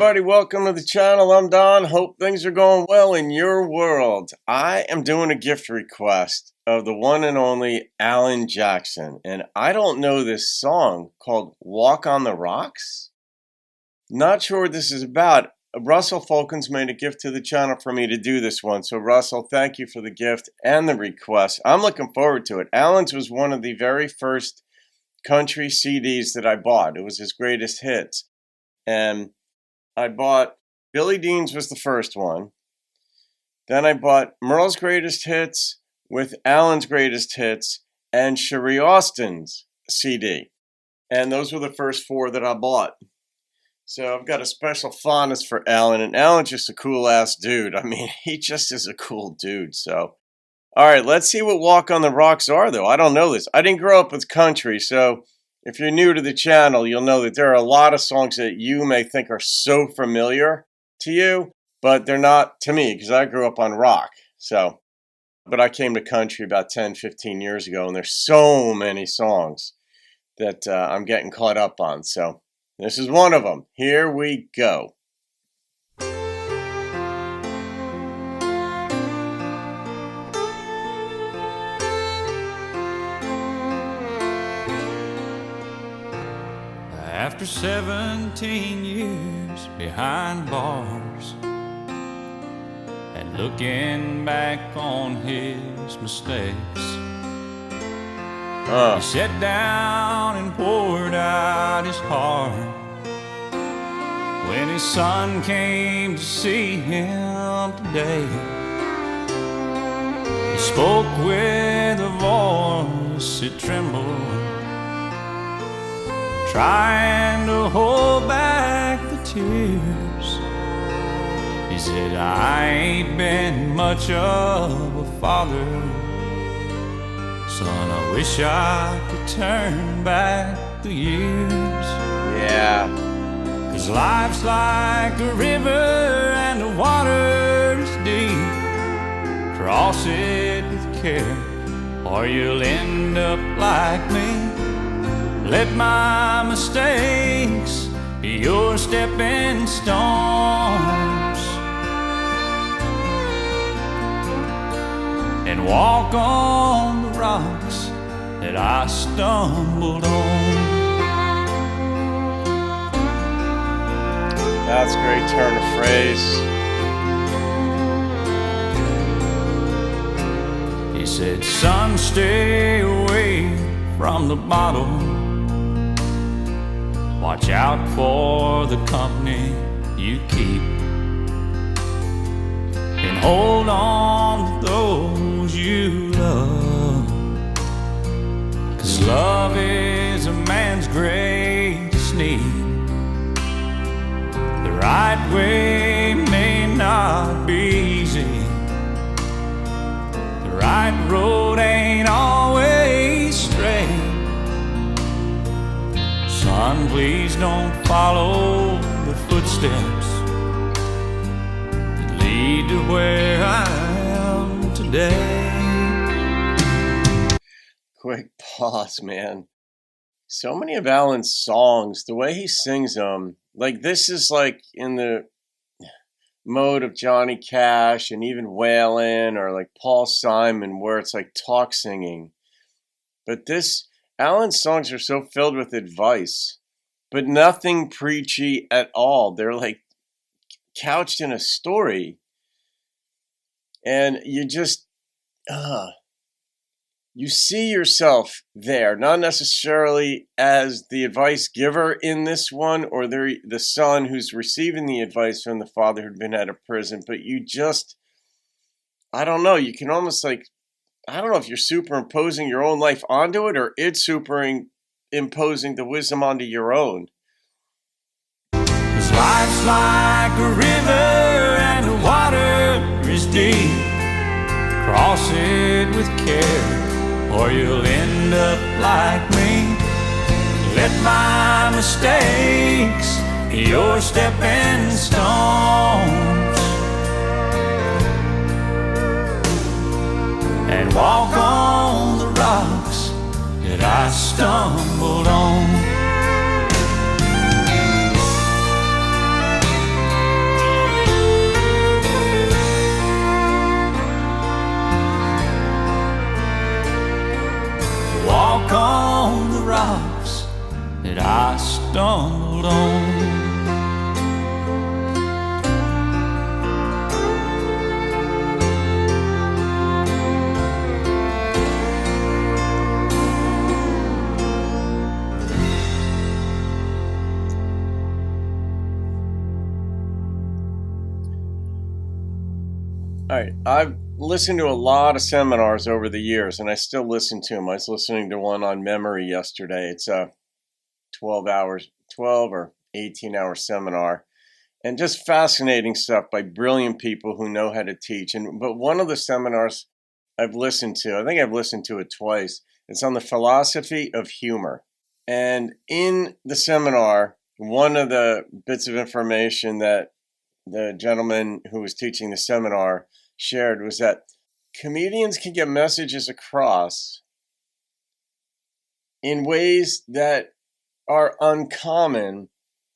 everybody, welcome to the channel. I'm Don. Hope things are going well in your world. I am doing a gift request of the one and only Alan Jackson, and I don't know this song called Walk on the Rocks. Not sure what this is about. Russell Folkens made a gift to the channel for me to do this one, so Russell, thank you for the gift and the request. I'm looking forward to it. Alan's was one of the very first country CDs that I bought. It was his greatest hits. And I bought Billy Dean's was the first one. Then I bought Merle's Greatest Hits with Alan's Greatest Hits and Sheree Austin's CD. And those were the first four that I bought. So I've got a special fondness for Alan. And Alan's just a cool ass dude. I mean, he just is a cool dude. So, all right, let's see what Walk on the Rocks are, though. I don't know this. I didn't grow up with country, so if you're new to the channel, you'll know that there are a lot of songs that you may think are so familiar to you, but they're not to me because I grew up on rock. So, but I came to country about 10, 15 years ago, and there's so many songs that I'm getting caught up on. So this is one of them. Here we go. After 17 years behind bars and looking back on his mistakes, he sat down and poured out his heart when his son came to see him today. He spoke with a voice that trembled, trying to hold back the tears. He said, I ain't been much of a father, son, I wish I could turn back the years. Yeah. 'Cause life's like a river and the water is deep. Cross it with care or you'll end up like me. Let my mistakes be your stepping stones, and walk on the rocks that I stumbled on. That's a great turn of phrase. He said, son, stay away from the bottle. Watch out for the company you keep, and hold on to those you love. 'Cause love is a man's greatest need. The right way may not be easy. The right road ain't always straight. Son, please don't follow the footsteps that lead to where I am today. Quick pause, man. So many of Alan's songs, the way he sings them, like this is like in the mode of Johnny Cash and even Waylon or like Paul Simon, where it's like talk singing. But this, Alan's songs are so filled with advice, but nothing preachy at all. They're like couched in a story. And you just, you see yourself there, not necessarily as the advice giver in this one or the son who's receiving the advice from the father who'd been out of prison, but you just, I don't know, you can almost like, I don't know if you're superimposing your own life onto it or it's superimposing the wisdom onto your own. 'Cause life's like a river and the water is deep. Cross it with care or you'll end up like me. Let my mistakes be your stepping stones, and walk on the rocks that I stumbled on. walk on the rocks that I stumbled on. All right, I've listened to a lot of seminars over the years, and I still listen to them. I was listening to one on memory yesterday. It's a 12 or 18-hour seminar, and just fascinating stuff by brilliant people who know how to teach. But one of the seminars I've listened to, I think I've listened to it twice, it's on the philosophy of humor. And in the seminar, one of the bits of information that the gentleman who was teaching the seminar shared was that comedians can get messages across in ways that are uncommon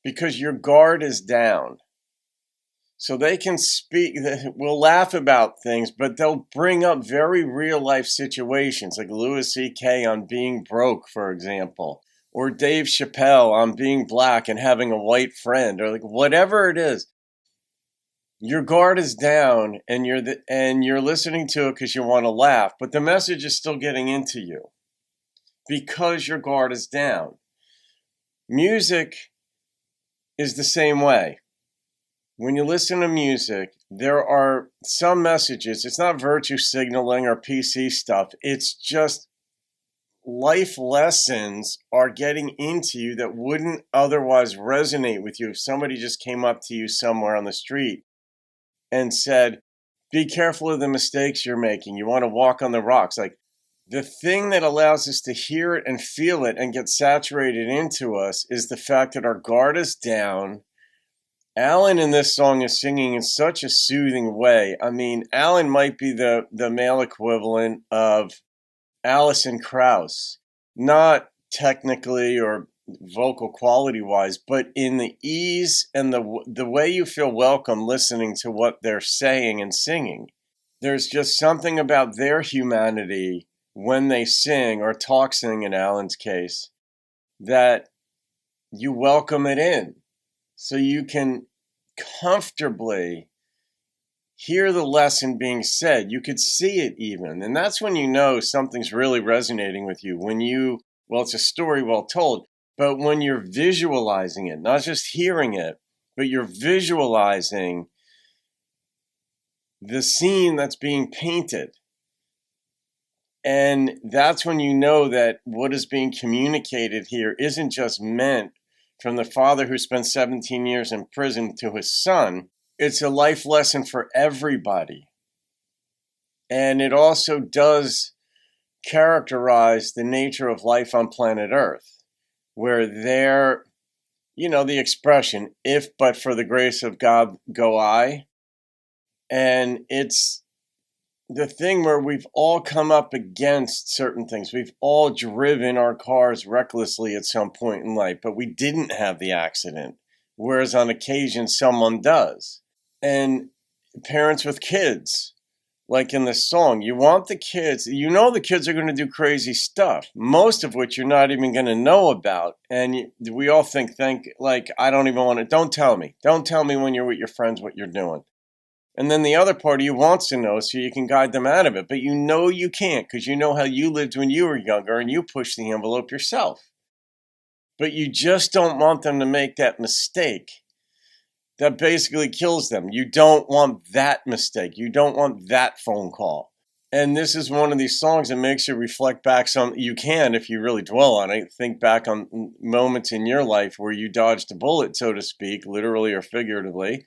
because your guard is down. So they can speak, we'll laugh about things, but they'll bring up very real life situations, like Louis C.K. on being broke, for example, or Dave Chappelle on being black and having a white friend, or like whatever it is. Your guard is down, and you're listening to it because you want to laugh, but the message is still getting into you because your guard is down. Music is the same way. When you listen to music, there are some messages. It's not virtue signaling or PC stuff. It's just life lessons are getting into you that wouldn't otherwise resonate with you if somebody just came up to you somewhere on the street and said, be careful of the mistakes you're making. You want to walk on the rocks. Like, the thing that allows us to hear it and feel it and get saturated into us is the fact that our guard is down. Alan in this song is singing in such a soothing way. I mean, Alan might be the male equivalent of Alison Krauss. Not technically or vocal quality wise, but in the ease and the way you feel welcome listening to what they're saying and singing. There's just something about their humanity when they sing, or talk sing in Alan's case, that you welcome it in. So you can comfortably hear the lesson being said. You could see it even. And that's when you know something's really resonating with you. Well, it's a story well told. But when you're visualizing it, not just hearing it, but you're visualizing the scene that's being painted. And that's when you know that what is being communicated here isn't just meant from the father who spent 17 years in prison to his son. It's a life lesson for everybody. And it also does characterize the nature of life on planet Earth, where the expression, if but for the grace of God go I. And it's the thing where we've all come up against certain things. We've all driven our cars recklessly at some point in life, but we didn't have the accident. Whereas on occasion, someone does. And parents with kids, like in this song, you want the kids, the kids are going to do crazy stuff, most of which you're not even going to know about. And we all think, I don't even want to, don't tell me when you're with your friends what you're doing. And then the other part of you wants to know so you can guide them out of it. But you can't, because you know how you lived when you were younger and you pushed the envelope yourself. But you just don't want them to make that mistake that basically kills them. You don't want that mistake. You don't want that phone call. And this is one of these songs that makes you reflect back you can, if you really dwell on it, think back on moments in your life where you dodged a bullet, so to speak, literally or figuratively,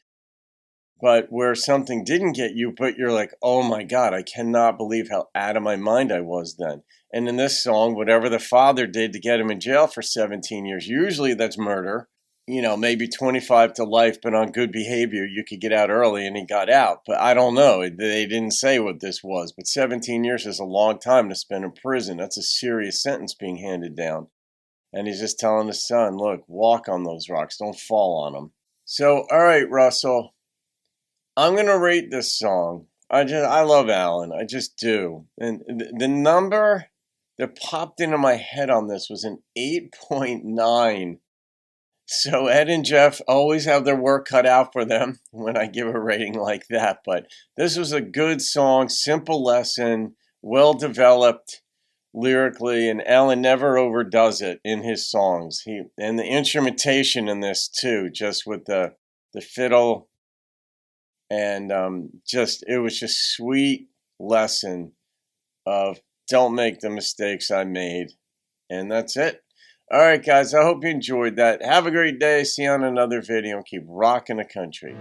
but where something didn't get you, but you're like, oh my God, I cannot believe how out of my mind I was then. And in this song, whatever the father did to get him in jail for 17 years, usually that's murder, maybe 25 to life, but on good behavior, you could get out early and he got out. But I don't know. They didn't say what this was, but 17 years is a long time to spend in prison. That's a serious sentence being handed down. And he's just telling his son, look, walk on those rocks. Don't fall on them. So, all right, Russell, I'm going to rate this song. I love Alan. I just do. And the number that popped into my head on this was an 8.9. So Ed and Jeff always have their work cut out for them when I give a rating like that. But this was a good song, simple lesson, well developed lyrically, and Alan never overdoes it in his songs. And the instrumentation in this too, just with the fiddle, and it was just sweet lesson of don't make the mistakes I made. And that's it. All right, guys, I hope you enjoyed that. Have a great day. See you on another video, and keep rocking the country.